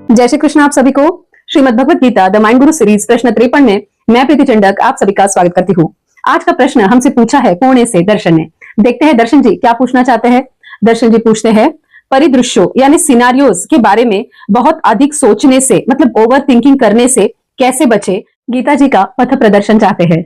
जय श्री कृष्ण। आप सभी को Shrimad Bhagavad Gita the mind Guru series प्रश्न 53 में मैं प्रीति चंडक आप सभी का स्वागत करती हूँ। आज का प्रश्न हमसे पूछा है पुणे से दर्शन ने। देखते हैं दर्शन जी क्या पूछना चाहते हैं। दर्शन जी पूछते हैं, परिदृश्यों यानी सिनारियोज के बारे में बहुत अधिक सोचने से मतलब ओवर थिंकिंग करने से कैसे बचे। गीता जी का पथ प्रदर्शन चाहते हैं।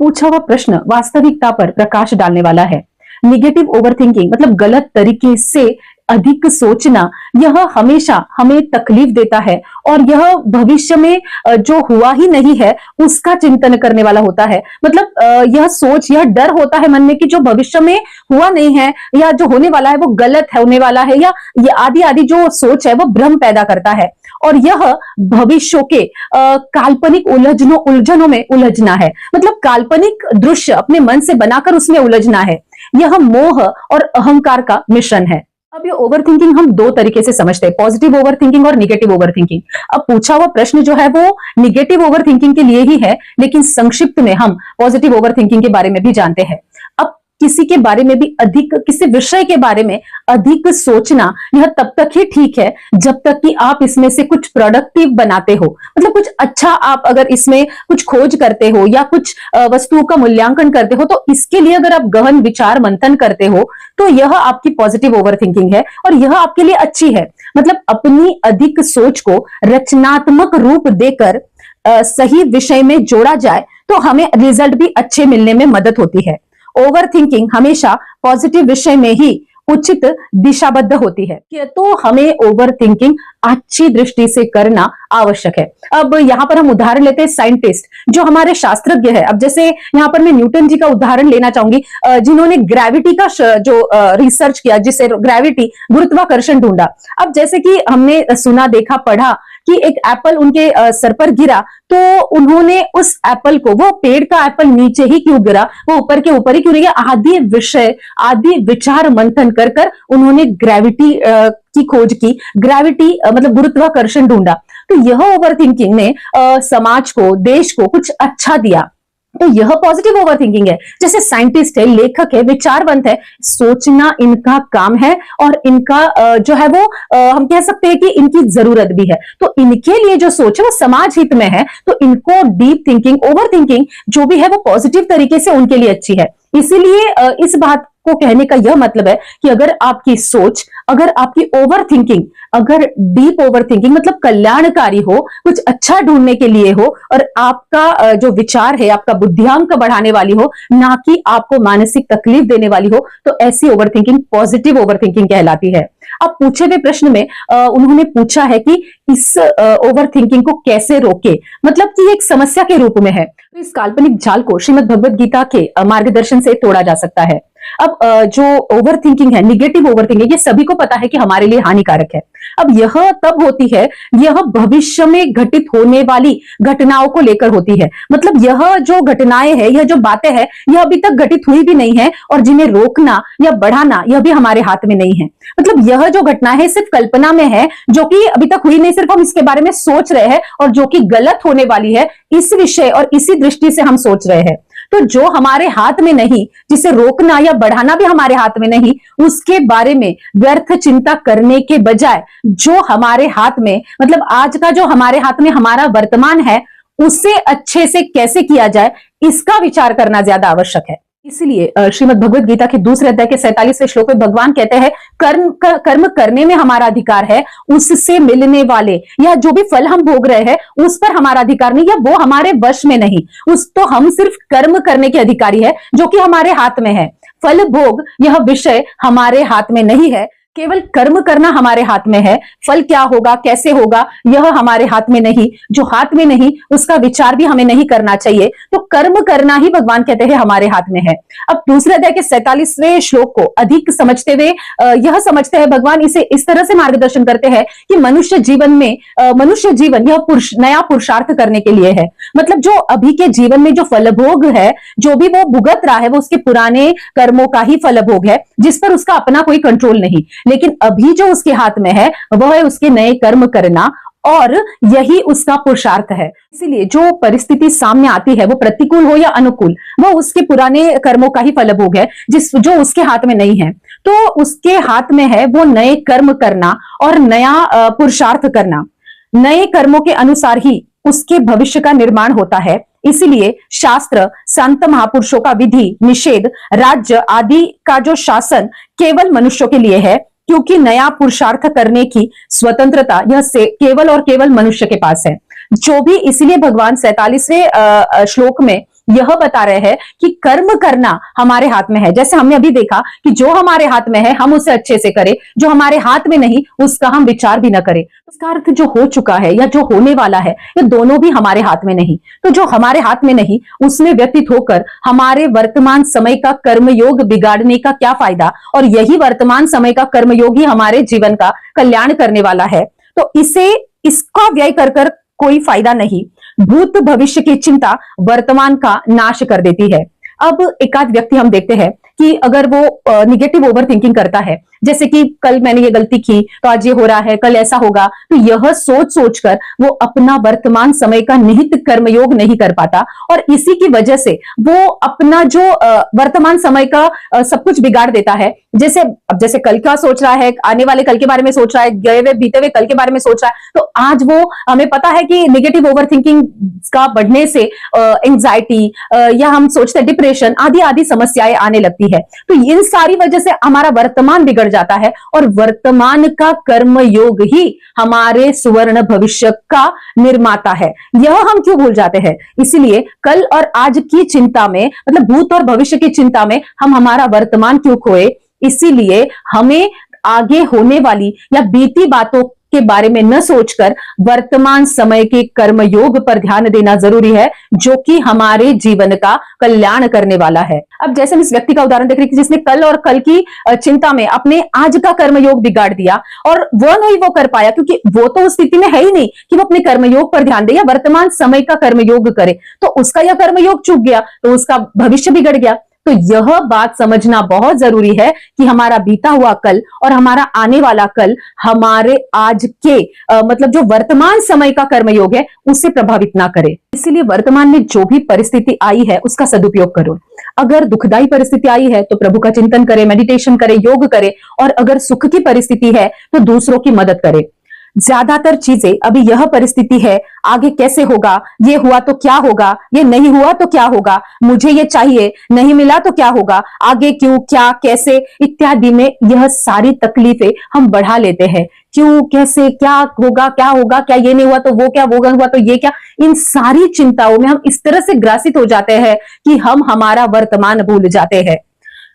पूछा हुआ प्रश्न वास्तविकता पर प्रकाश डालने वाला है। निगेटिव ओवरथिंकिंग मतलब गलत तरीके से अधिक सोचना, यह हमेशा हमें तकलीफ देता है और यह भविष्य में जो हुआ ही नहीं है उसका चिंतन करने वाला होता है। मतलब यह सोच, यह डर होता है मन में कि जो भविष्य में हुआ नहीं है या जो होने वाला है वो गलत है होने वाला है, या ये आदि आदि जो सोच है वो भ्रम पैदा करता है और यह भविष्यों के काल्पनिक उलझनों में उलझना है। मतलब काल्पनिक दृश्य अपने मन से बनाकर उसमें उलझना है। यह मोह और अहंकार का मिश्रण है। अब ये ओवरथिंकिंग हम दो तरीके से समझते हैं, पॉजिटिव ओवरथिंकिंग और निगेटिव ओवरथिंकिंग। अब पूछा हुआ प्रश्न जो है वो निगेटिव ओवरथिंकिंग के लिए ही है, लेकिन संक्षिप्त में हम पॉजिटिव ओवरथिंकिंग के बारे में भी जानते हैं। अब किसी के बारे में भी अधिक, किसी विषय के बारे में अधिक सोचना यह तब तक ही ठीक है जब तक कि आप इसमें से कुछ प्रोडक्टिव बनाते हो। मतलब कुछ अच्छा आप अगर इसमें कुछ खोज करते हो या कुछ वस्तुओं का मूल्यांकन करते हो, तो इसके लिए अगर आप गहन विचार मंथन करते हो तो यह आपकी पॉजिटिव ओवरथिंकिंग है और यह आपके लिए अच्छी है। मतलब अपनी अधिक सोच को रचनात्मक रूप देकर सही विषय में जोड़ा जाए तो हमें रिजल्ट भी अच्छे मिलने में मदद होती है। ओवरथिंकिंग हमेशा पॉजिटिव विषय में ही उचित दिशाबद्ध होती है, तो हमें ओवरथिंकिंग अच्छी दृष्टि से करना आवश्यक है। अब यहाँ पर हम उदाहरण लेते हैं साइंटिस्ट जो हमारे शास्त्रज्ञ है। अब जैसे यहाँ पर मैं न्यूटन जी का उदाहरण लेना चाहूंगी, जिन्होंने ग्रेविटी का जो रिसर्च किया, जिसे ग्रेविटी गुरुत्वाकर्षण ढूंढा। अब जैसे कि हमने सुना, देखा, पढ़ा कि एक एप्पल उनके सर पर गिरा तो उन्होंने उस एप्पल को, वो पेड़ का एप्पल नीचे ही क्यों गिरा, वो ऊपर के ऊपर ही क्यों नहीं गया, आदि विषय आदि विचार मंथन कर कर उन्होंने ग्रेविटी की खोज की। ग्रेविटी मतलब गुरुत्वाकर्षण ढूंढा। तो यह ओवरथिंकिंग ने समाज को, देश को कुछ अच्छा दिया। तो यह पॉजिटिव ओवरथिंकिंग है। जैसे साइंटिस्ट है, लेखक है, विचारवंत है, सोचना इनका काम है और इनका जो है वो हम कह सकते हैं कि इनकी जरूरत भी है। तो इनके लिए जो सोच है वो समाज हित में है, तो इनको डीप थिंकिंग, ओवरथिंकिंग जो भी है वो पॉजिटिव तरीके से उनके लिए अच्छी है। इसीलिए इस बात को कहने का यह मतलब है कि अगर आपकी सोच, अगर आपकी ओवरथिंकिंग, अगर डीप ओवरथिंकिंग मतलब कल्याणकारी हो, कुछ अच्छा ढूंढने के लिए हो और आपका जो विचार है आपका बुद्धियांक बढ़ाने वाली हो, ना कि आपको मानसिक तकलीफ देने वाली हो, तो ऐसी ओवरथिंकिंग पॉजिटिव ओवरथिंकिंग कहलाती है। अब पूछे हुए प्रश्न में उन्होंने पूछा है कि इस ओवरथिंकिंग को कैसे रोके, मतलब कि एक समस्या के रूप में है। तो इस काल्पनिक जाल को श्रीमद् भगवत गीता के मार्गदर्शन से तोड़ा जा सकता है। अब जो ओवरथिंकिंग है, निगेटिव ओवरथिंकिंग, ये सभी को पता है कि हमारे लिए हानिकारक है। अब यह तब होती है, यह भविष्य में घटित होने वाली घटनाओं को लेकर होती है। मतलब यह जो घटनाएं हैं, यह जो बातें हैं, यह अभी तक घटित हुई भी नहीं है और जिन्हें रोकना या बढ़ाना यह भी हमारे हाथ में नहीं है। मतलब यह जो घटना है सिर्फ कल्पना में है, जो कि अभी तक हुई नहीं, सिर्फ हम इसके बारे में सोच रहे हैं और जो कि गलत होने वाली है, इस विषय और इसी दृष्टि से हम सोच रहे हैं। तो जो हमारे हाथ में नहीं, जिसे रोकना या बढ़ाना भी हमारे हाथ में नहीं, उसके बारे में व्यर्थ चिंता करने के बजाय जो हमारे हाथ में, मतलब आज का जो हमारे हाथ में हमारा वर्तमान है, उसे अच्छे से कैसे किया जाए, इसका विचार करना ज्यादा आवश्यक है। इसलिए श्रीमद् भगवत गीता के दूसरे अध्याय के 47वें श्लोक में भगवान कहते हैं, कर्म करने में हमारा अधिकार है, उससे मिलने वाले या जो भी फल हम भोग रहे हैं उस पर हमारा अधिकार नहीं, या वो हमारे वश में नहीं। उस तो हम सिर्फ कर्म करने के अधिकारी है जो कि हमारे हाथ में है। फल भोग यह विषय हमारे हाथ में नहीं है, केवल कर्म करना हमारे हाथ में है। फल क्या होगा, कैसे होगा, यह हमारे हाथ में नहीं। जो हाथ में नहीं उसका विचार भी हमें नहीं करना चाहिए। तो कर्म करना ही भगवान कहते हैं हमारे हाथ में है। अब दूसरे अध्याय के 47वें श्लोक को अधिक समझते हुए यह समझते हैं, भगवान इसे इस तरह से मार्गदर्शन करते हैं कि मनुष्य जीवन यह नया पुरुषार्थ करने के लिए है। मतलब जो अभी के जीवन में जो फलभोग है, जो भी वो भुगत रहा है, वो उसके पुराने कर्मों का ही फलभोग है, जिस पर उसका अपना कोई कंट्रोल नहीं। लेकिन अभी जो उसके हाथ में है वह है उसके नए कर्म करना और यही उसका पुरुषार्थ है। इसीलिए जो परिस्थिति सामने आती है, वो प्रतिकूल हो या अनुकूल, वो उसके पुराने कर्मों का ही फलभोग है, जो उसके हाथ में नहीं है। तो उसके हाथ में है वो नए कर्म करना और नया पुरुषार्थ करना। नए कर्मों के अनुसार ही उसके भविष्य का निर्माण होता है। इसीलिए शास्त्र, संत महापुरुषों का विधि निषेध, राज्य आदि का जो शासन केवल मनुष्यों के लिए है, क्योंकि नया पुरुषार्थ करने की स्वतंत्रता यह से केवल और केवल मनुष्य के पास है। जो भी इसलिए भगवान 47वें श्लोक में यह बता रहे हैं कि कर्म करना हमारे हाथ में है। जैसे हमने अभी देखा कि जो हमारे हाथ में है हम उसे अच्छे से करें, जो हमारे हाथ में नहीं उसका हम विचार भी ना करें। इसका अर्थ जो हो चुका है या जो होने वाला है ये दोनों भी हमारे हाथ में नहीं। तो जो हमारे हाथ में नहीं उसमें व्यतीत होकर हमारे वर्तमान समय का कर्मयोग बिगाड़ने का क्या फायदा, और यही वर्तमान समय का कर्मयोग ही हमारे जीवन का कल्याण करने वाला है। तो इसका व्यय कर कोई फायदा नहीं। भूत भविष्य की चिंता वर्तमान का नाश कर देती है। अब एकाध व्यक्ति हम देखते हैं कि अगर वो निगेटिव ओवर थिंकिंग करता है, जैसे कि कल मैंने ये गलती की तो आज ये हो रहा है, कल ऐसा होगा, तो यह सोच सोचकर वो अपना वर्तमान समय का निहित कर्मयोग नहीं कर पाता और इसी की वजह से वो अपना जो वर्तमान समय का सब कुछ बिगाड़ देता है। जैसे कल का सोच रहा है, आने वाले कल के बारे में सोच रहा है, गए हुए बीते हुए कल के बारे में सोच रहा है, तो आज वो हमें पता है कि निगेटिव ओवर थिंकिंग का बढ़ने से एंजाइटी या हम सोचते हैं डिप्रेशन आदि आदि समस्याएं आने लगती है। तो इन सारी वजह से हमारा वर्तमान बिगड़ जाता है और वर्तमान का कर्म योग ही हमारे सुवर्ण भविष्य का निर्माता है। यह हम क्यों भूल जाते हैं? इसलिए कल और आज की चिंता में, मतलब भूत और भविष्य की चिंता में हम हमारा वर्तमान क्यों खोए? इसीलिए हमें आगे होने वाली या बीती बातों के बारे में न सोचकर वर्तमान समय के कर्म योग पर ध्यान देना जरूरी है, जो कि हमारे जीवन का कल्याण करने वाला है। अब जैसे हम इस व्यक्ति का उदाहरण देख रहे हैं जिसने कल और कल की चिंता में अपने आज का कर्मयोग बिगाड़ दिया और वो नहीं वो कर पाया, क्योंकि वो तो उस स्थिति में है ही नहीं कि वो अपने कर्मयोग पर ध्यान दे या वर्तमान समय का कर्मयोग करे, तो उसका यह कर्मयोग चूक गया तो उसका भविष्य बिगड़ गया। तो यह बात समझना बहुत जरूरी है कि हमारा बीता हुआ कल और हमारा आने वाला कल हमारे आज के मतलब जो वर्तमान समय का कर्मयोग है उससे प्रभावित ना करे। इसीलिए वर्तमान में जो भी परिस्थिति आई है उसका सदुपयोग करो। अगर दुखदाई परिस्थिति आई है तो प्रभु का चिंतन करें, मेडिटेशन करें, योग करें, और अगर सुख की परिस्थिति है तो दूसरों की मदद करें। ज्यादातर चीजें अभी यह परिस्थिति है, आगे कैसे होगा, ये हुआ तो क्या होगा, ये नहीं हुआ तो क्या होगा, मुझे ये चाहिए, नहीं मिला तो क्या होगा, आगे क्यों, क्या, कैसे इत्यादि में यह सारी तकलीफें हम बढ़ा लेते हैं। क्यों, कैसे, क्या होगा, क्या ये नहीं हुआ तो वो क्या, वो हुआ तो ये क्या, इन सारी चिंताओं में हम इस तरह से ग्रासित हो जाते हैं कि हम हमारा वर्तमान भूल जाते हैं।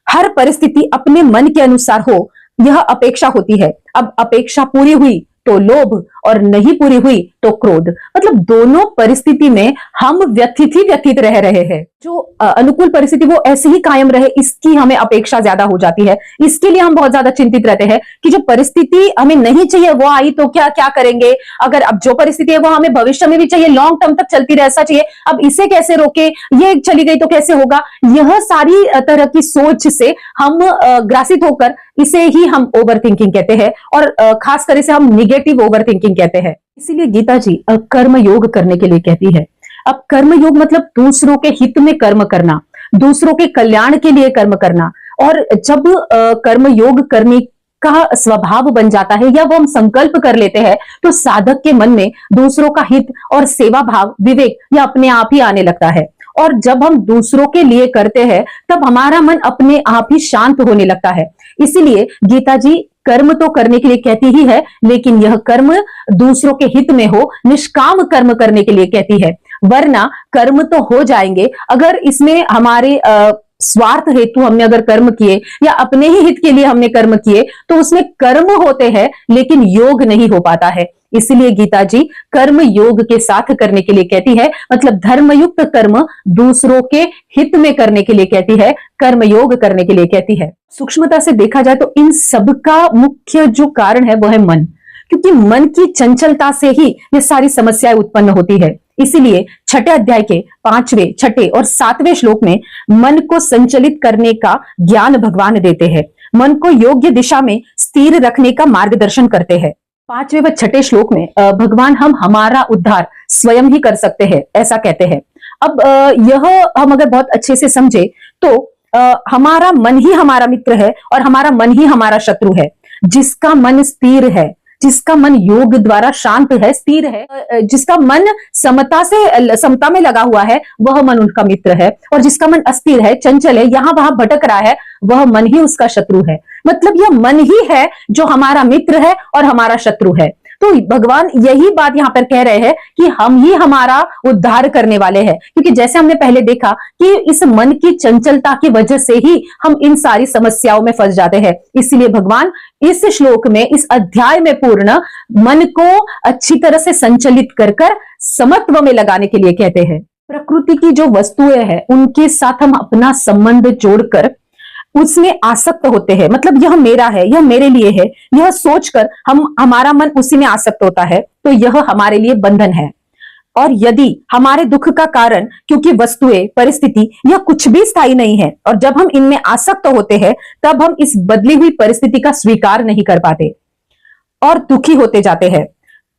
हर परिस्थिति अपने मन के अनुसार हो, यह अपेक्षा होती है। अब अपेक्षा पूरी हुई तो लोभ और नहीं पूरी हुई तो क्रोध, मतलब दोनों परिस्थिति में हम व्यथित रह रहे हैं। जो अनुकूल परिस्थिति वो ऐसे ही कायम रहे, इसकी हमें अपेक्षा ज्यादा हो जाती है। इसके लिए हम बहुत ज्यादा चिंतित रहते हैं कि जो परिस्थिति हमें नहीं चाहिए वो आई तो क्या करेंगे, अगर अब जो परिस्थिति है वो हमें भविष्य में भी चाहिए, लॉन्ग टर्म तक चलती रह ऐसा चाहिए, अब इसे कैसे रोके, ये चली गई तो कैसे होगा। यह सारी तरह की सोच से हम ग्रासित होकर इसे ही हम ओवर थिंकिंग कहते हैं, और खास कर इसे हम निगेटिव ओवर थिंकिंग कहते हैं। इसीलिए गीता जी कर्म योग करने के लिए कहती है। अब कर्म योग मतलब दूसरों के हित में कर्म करना, दूसरों के कल्याण के लिए कर्म करना। और जब कर्म योग करने का स्वभाव बन जाता है या वो हम संकल्प कर लेते हैं तो साधक के मन में दूसरों का हित और सेवा भाव, विवेक या अपने आप ही आने लगता है। और जब हम दूसरों के लिए करते हैं तब हमारा मन अपने आप ही शांत होने लगता है। इसीलिए गीता जी कर्म तो करने के लिए कहती ही है, लेकिन यह कर्म दूसरों के हित में हो, निष्काम कर्म करने के लिए कहती है। वरना कर्म तो हो जाएंगे, अगर इसमें हमारे स्वार्थ हेतु हमने अगर कर्म किए या अपने ही हित के लिए हमने कर्म किए तो उसमें कर्म होते हैं लेकिन योग नहीं हो पाता है। इसलिए गीता जी कर्म योग के साथ करने के लिए कहती है, मतलब धर्मयुक्त कर्म दूसरों के हित में करने के लिए कहती है, कर्म योग करने के लिए कहती है। सूक्ष्मता से देखा जाए तो इन सब का मुख्य जो कारण है वो है मन, क्योंकि मन की चंचलता से ही ये सारी समस्याएं उत्पन्न होती है। इसीलिए छठे अध्याय के 5वें, छठे और 7वें श्लोक में मन को संचलित करने का ज्ञान भगवान देते हैं, मन को योग्य दिशा में स्थिर रखने का मार्गदर्शन करते हैं। 5वें व छठे श्लोक में भगवान हम हमारा उद्धार स्वयं ही कर सकते हैं ऐसा कहते हैं। अब यह हम अगर बहुत अच्छे से समझे तो हमारा मन ही हमारा मित्र है और हमारा मन ही हमारा शत्रु है। जिसका मन स्थिर है, जिसका मन योग द्वारा शांत है, स्थिर है, जिसका मन समता में लगा हुआ है, वह मन उनका मित्र है। और जिसका मन अस्थिर है, चंचल है, यहां वहां भटक रहा है, वह मन ही उसका शत्रु है। मतलब यह मन ही है जो हमारा मित्र है और हमारा शत्रु है। तो भगवान यही बात यहां पर कह रहे हैं कि हम ही हमारा उद्धार करने वाले हैं, क्योंकि जैसे हमने पहले देखा कि इस मन की चंचलता की वजह से ही हम इन सारी समस्याओं में फंस जाते हैं। इसलिए भगवान इस श्लोक में, इस अध्याय में पूर्ण मन को अच्छी तरह से संचलित कर समत्व में लगाने के लिए कहते हैं। प्रकृति की जो वस्तुएं हैं उनके साथ हम अपना संबंध जोड़कर उसमें आसक्त होते हैं। मतलब यह मेरा है, यह मेरे लिए है, यह सोचकर हमारा मन उसी में आसक्त होता है, तो यह हमारे लिए बंधन है। और यदि हमारे दुख का कारण, क्योंकि वस्तुएं, परिस्थिति, यह कुछ भी स्थायी नहीं है, और जब हम इनमें आसक्त होते हैं तब हम इस बदली हुई परिस्थिति का स्वीकार नहीं कर पाते और दुखी होते जाते हैं।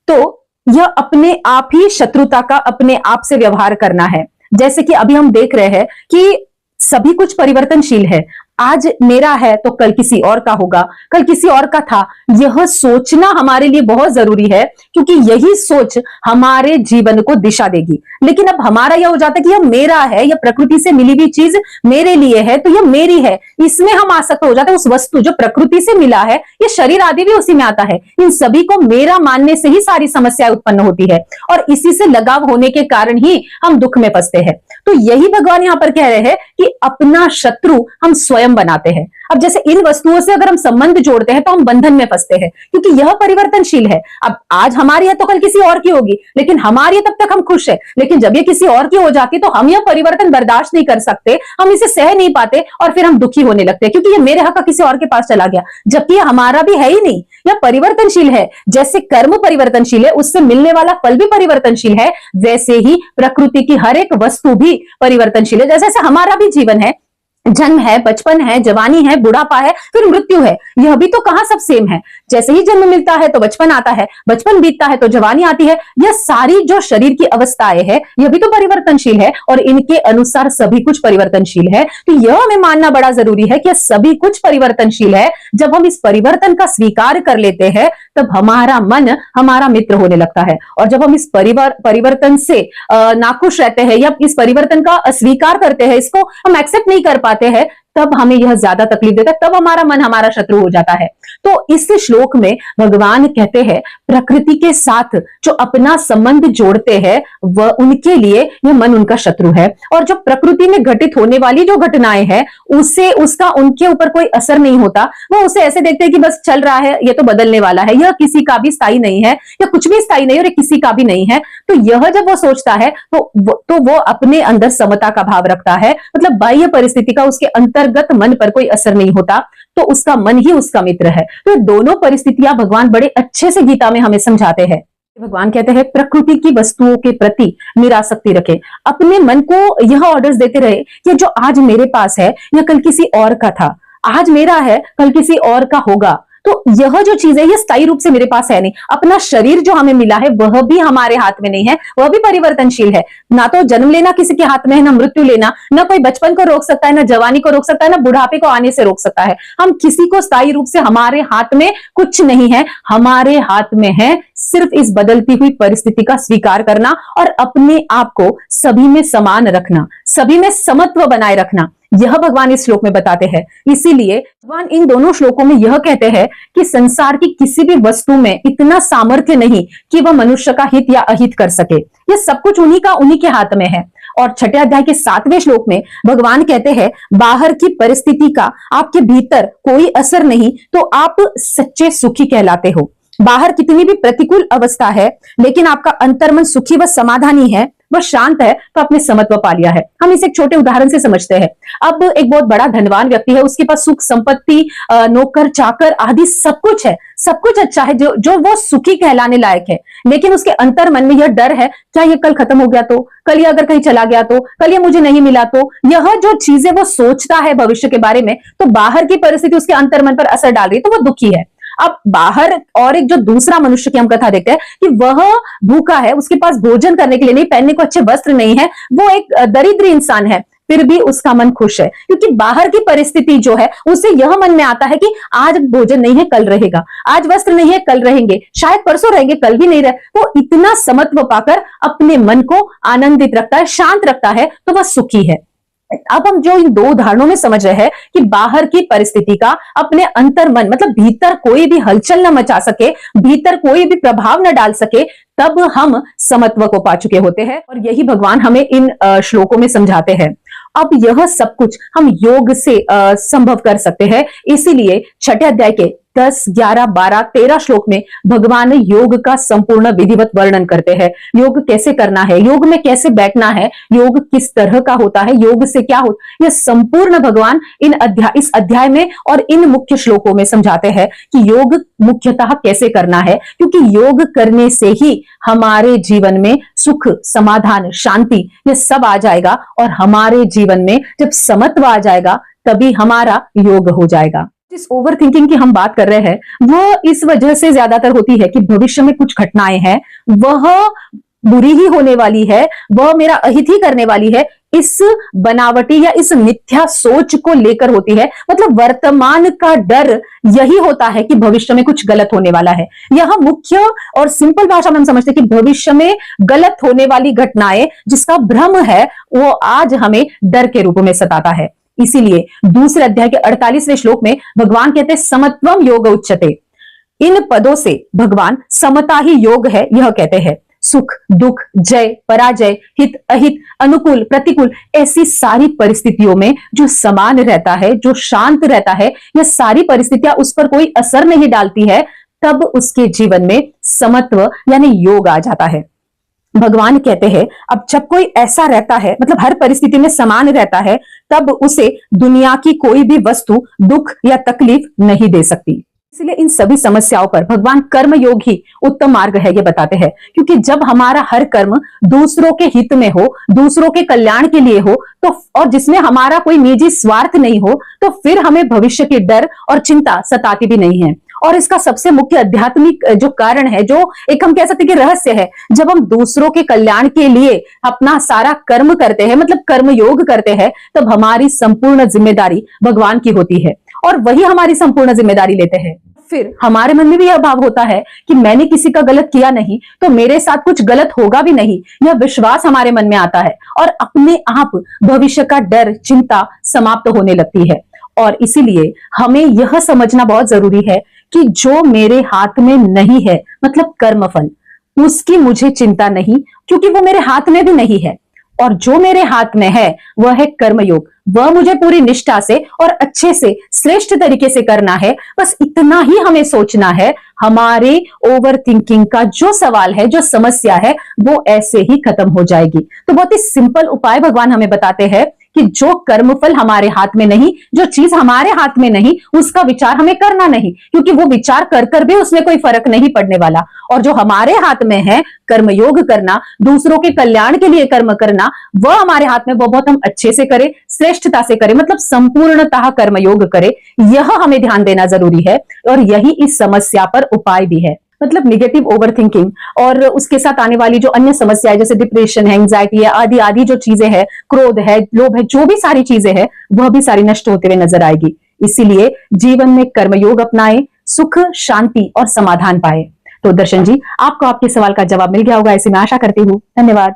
तो यह अपने आप ही शत्रुता का अपने आप से व्यवहार करना है। जैसे कि अभी हम देख रहे हैं कि सभी कुछ परिवर्तनशील है। आज मेरा है तो कल किसी और का होगा, कल किसी और का था। यह सोचना हमारे लिए बहुत जरूरी है, क्योंकि यही सोच हमारे जीवन को दिशा देगी। लेकिन अब हमारा यह हो जाता है कि यह मेरा है, यह प्रकृति से मिली हुई चीज मेरे लिए है, तो यह मेरी है। इसमें हम आसक्त हो जाते हैं। उस वस्तु जो प्रकृति से मिला है, यह शरीर आदि भी उसी में आता है। इन सभी को मेरा मानने से ही सारी समस्याएं उत्पन्न होती है, और इसी से लगाव होने के कारण ही हम दुख में फंसते हैं। तो यही भगवान यहां पर कह रहे हैं कि अपना शत्रु हम स्वयं बनाते हैं। अब जैसे इन वस्तुओं से अगर हम संबंध जोड़ते हैं तो हम बंधन में फंसते हैं, क्योंकि यह परिवर्तनशील है। अब आज हमारी है तो कल किसी और की होगी, लेकिन हमारी है तब तक हम खुश है। लेकिन जब ये किसी और की हो जाती है तो हम यह परिवर्तन बर्दाश्त नहीं कर सकते, हम इसे सह नहीं पाते, और फिर हम दुखी होने लगते हैं, क्योंकि ये मेरे हक का किसी और के पास चला गया, जबकि यह हमारा भी है ही नहीं। यह परिवर्तनशील है। जैसे कर्म परिवर्तनशील है, उससे मिलने वाला फल भी परिवर्तनशील है, वैसे ही प्रकृति की हर एक वस्तु भी परिवर्तनशील है। जैसे हमारा भी जीवन है, जन्म है, बचपन है, जवानी है, बुढ़ापा है, फिर मृत्यु है। यह भी तो कहां सब सेम है। जैसे ही जन्म मिलता है तो बचपन आता है, बचपन बीतता है तो जवानी आती है। यह सारी जो शरीर की अवस्थाएं है, यह भी तो परिवर्तनशील है, और इनके अनुसार सभी कुछ परिवर्तनशील है। तो यह हमें मानना बड़ा जरूरी है कि सभी कुछ परिवर्तनशील है। जब हम इस परिवर्तन का स्वीकार कर लेते हैं तब हमारा मन हमारा मित्र होने लगता है। और जब हम इस परिवर्तन से नाखुश रहते हैं या इस परिवर्तन का अस्वीकार करते हैं, इसको हम एक्सेप्ट नहीं कर पाते हैं, तब हमें यह ज्यादा तकलीफ देता है, तब हमारा मन हमारा शत्रु हो जाता है। तो इस श्लोक में भगवान कहते हैं प्रकृति के साथ जो अपना संबंध जोड़ते हैं वह उनके लिए यह मन उनका शत्रु है। और जो प्रकृति में घटित होने वाली जो घटनाएं हैं उससे उसका उनके ऊपर कोई असर नहीं होता। वो उसे ऐसे देखते हैं कि बस चल रहा है, ये तो बदलने वाला है, यह किसी का भी स्थायी नहीं है, या कुछ भी स्थायी नहीं है और किसी का भी नहीं है। तो यह जब वो सोचता है तो वो अपने अंदर समता का भाव रखता है। मतलब बाह्य परिस्थिति का उसके अंतर्गत मन पर कोई असर नहीं होता, तो उसका मन ही उसका मित्र है। तो दोनों परिस्थितियां भगवान बड़े अच्छे से गीता में हमें समझाते हैं। भगवान कहते हैं प्रकृति की वस्तुओं के प्रति निरासक्ति रखें। अपने मन को यह ऑर्डर्स देते रहे कि जो आज मेरे पास है या कल किसी और का था, आज मेरा है कल किसी और का होगा। तो यह जो चीज है ये स्थायी रूप से मेरे पास है नहीं। अपना शरीर जो हमें मिला है वह भी हमारे हाथ में नहीं है, वह भी परिवर्तनशील है। ना तो जन्म लेना किसी के हाथ में है, ना मृत्यु लेना। ना कोई बचपन को रोक सकता है, ना जवानी को रोक सकता है, ना बुढ़ापे को आने से रोक सकता है। हम किसी को स्थायी रूप से, हमारे हाथ में कुछ नहीं है। हमारे हाथ में है सिर्फ इस बदलती हुई परिस्थिति का स्वीकार करना और अपने आप को सभी में समान रखना, सभी में समत्व बनाए रखना। यह भगवान इस श्लोक में बताते हैं। इसीलिए भगवान इन दोनों श्लोकों में यह कहते हैं कि संसार की किसी भी वस्तु में इतना सामर्थ्य नहीं कि वह मनुष्य का हित या अहित कर सके। यह सब कुछ उन्हीं के हाथ में है। और छठे अध्याय के 7वें श्लोक में भगवान कहते हैं बाहर की परिस्थिति का आपके भीतर कोई असर नहीं तो आप सच्चे सुखी कहलाते हो। बाहर कितनी भी प्रतिकूल अवस्था है लेकिन आपका अंतर्मन सुखी व समाधानी है, वह शांत है, तो आपने समत्व पा लिया है। हम इसे एक छोटे उदाहरण से समझते हैं। अब एक बहुत बड़ा धनवान व्यक्ति है, उसके पास सुख संपत्ति, नौकर चाकर आदि सब कुछ है, सब कुछ अच्छा है, जो वो सुखी कहलाने लायक है। लेकिन उसके अंतर मन में यह डर है, क्या ये कल खत्म हो गया तो, कल ये अगर कहीं चला गया तो, कल ये मुझे नहीं मिला तो। यह जो चीजें वो सोचता है भविष्य के बारे में, तो बाहर की परिस्थिति उसके अंतर मन पर असर डाल रही है, तो वो दुखी है। अब बाहर और एक जो दूसरा मनुष्य की हम कथा देखते हैं कि वह भूखा है, उसके पास भोजन करने के लिए नहीं, पहनने को अच्छे वस्त्र नहीं है, वो एक दरिद्र इंसान है, फिर भी उसका मन खुश है, क्योंकि बाहर की परिस्थिति जो है उसे यह मन में आता है कि आज भोजन नहीं है कल रहेगा, आज वस्त्र नहीं है कल रहेंगे, शायद परसों रहेंगे कल भी नहीं रहे। वो इतना समत्व पाकर अपने मन को आनंदित रखता है, शांत रखता है, तो वह सुखी है। अब हम जो इन दो उदाहरणों में समझ रहे हैं कि बाहर की परिस्थिति का अपने अंतर मन, मतलब भीतर कोई भी हलचल न मचा सके, भीतर कोई भी प्रभाव न डाल सके, तब हम समत्व को पा चुके होते हैं। और यही भगवान हमें इन श्लोकों में समझाते हैं। अब यह सब कुछ हम योग से संभव कर सकते हैं। इसीलिए छठे अध्याय के 10, 11, 12, 13 श्लोक में भगवान योग का संपूर्ण विधिवत वर्णन करते हैं। योग कैसे करना है, योग में कैसे बैठना है, योग किस तरह का होता है, योग से क्या होता, यह संपूर्ण भगवान इस अध्याय में और इन मुख्य श्लोकों में समझाते हैं कि योग मुख्यतः कैसे करना है, क्योंकि योग करने से ही हमारे जीवन में सुख, समाधान, शांति ये सब आ जाएगा। और हमारे जीवन में जब समत्व आ जाएगा तभी हमारा योग हो जाएगा। जिस ओवर थिंकिंग की हम बात कर रहे हैं वो इस वजह से ज्यादातर होती है कि भविष्य में कुछ घटनाएं हैं, वह बुरी ही होने वाली है, वह मेरा अहित ही करने वाली है, इस बनावटी या इस मिथ्या सोच को लेकर होती है। मतलब वर्तमान का डर यही होता है कि भविष्य में कुछ गलत होने वाला है। यह मुख्य और सिंपल भाषा में हम समझते हैं कि भविष्य में गलत होने वाली घटनाएं जिसका भ्रम है वो आज हमें डर के रूप में सताता है। इसीलिए दूसरे अध्याय के 48वें श्लोक में भगवान कहते हैं समत्वम योग उच्यते। इन पदों से भगवान समता ही योग है यह कहते हैं। सुख, दुख, जय, पराजय, हित, अहित, अनुकूल, प्रतिकूल, ऐसी सारी परिस्थितियों में जो समान रहता है, जो शांत रहता है, यह सारी परिस्थितियां उस पर कोई असर नहीं डालती है, तब उसके जीवन में समत्व यानी योग आ जाता है। भगवान कहते हैं अब जब कोई ऐसा रहता है, मतलब हर परिस्थिति में समान रहता है, तब उसे दुनिया की कोई भी वस्तु दुख या तकलीफ नहीं दे सकती। इसलिए इन सभी समस्याओं पर भगवान कर्म योग ही उत्तम मार्ग है ये बताते हैं, क्योंकि जब हमारा हर कर्म दूसरों के हित में हो, दूसरों के कल्याण के लिए हो, तो और जिसमें हमारा कोई निजी स्वार्थ नहीं हो, तो फिर हमें भविष्य के डर और चिंता सताती भी नहीं है। और इसका सबसे मुख्य आध्यात्मिक जो कारण है, जो एक हम कह सकते हैं कि रहस्य है, जब हम दूसरों के कल्याण के लिए अपना सारा कर्म करते हैं, मतलब कर्म योग करते हैं, तब हमारी संपूर्ण जिम्मेदारी भगवान की होती है और वही हमारी संपूर्ण जिम्मेदारी लेते हैं। फिर हमारे मन में भी यह भाव होता है कि मैंने किसी का गलत किया नहीं तो मेरे साथ कुछ गलत होगा भी नहीं, यह विश्वास हमारे मन में आता है और अपने आप भविष्य का डर, चिंता समाप्त होने लगती है। और इसीलिए हमें यह समझना बहुत जरूरी है कि जो मेरे हाथ में नहीं है, मतलब कर्मफल, उसकी मुझे चिंता नहीं, क्योंकि वो मेरे हाथ में भी नहीं है। और जो मेरे हाथ में है वह है कर्मयोग, वह मुझे पूरी निष्ठा से और अच्छे से श्रेष्ठ तरीके से करना है। बस इतना ही हमें सोचना है। हमारे ओवर थिंकिंग का जो सवाल है, जो समस्या है, वो ऐसे ही खत्म हो जाएगी। तो बहुत ही सिंपल उपाय भगवान हमें बताते हैं कि जो कर्मफल हमारे हाथ में नहीं, जो चीज हमारे हाथ में नहीं, उसका विचार हमें करना नहीं, क्योंकि वो विचार कर कर भी उसमें कोई फर्क नहीं पड़ने वाला। और जो हमारे हाथ में है, कर्मयोग करना, दूसरों के कल्याण के लिए कर्म करना, वह हमारे हाथ में, वो बहुत हम अच्छे से करें, श्रेष्ठता से करें, मतलब संपूर्णतः कर्मयोग करें। यह हमें ध्यान देना जरूरी है और यही इस समस्या पर उपाय भी है। मतलब निगेटिव ओवरथिंकिंग और उसके साथ आने वाली जो अन्य समस्याएं जैसे डिप्रेशन है, एंजाइटी है, आदि आदि जो चीजें हैं, क्रोध है, लोभ है, जो भी सारी चीजें हैं, वह भी सारी नष्ट होते हुए नजर आएगी। इसीलिए जीवन में कर्मयोग अपनाएं, सुख, शांति और समाधान पाए। तो दर्शन जी, आपको आपके सवाल का जवाब मिल गया होगा, ऐसी मैं आशा करती हूँ। धन्यवाद।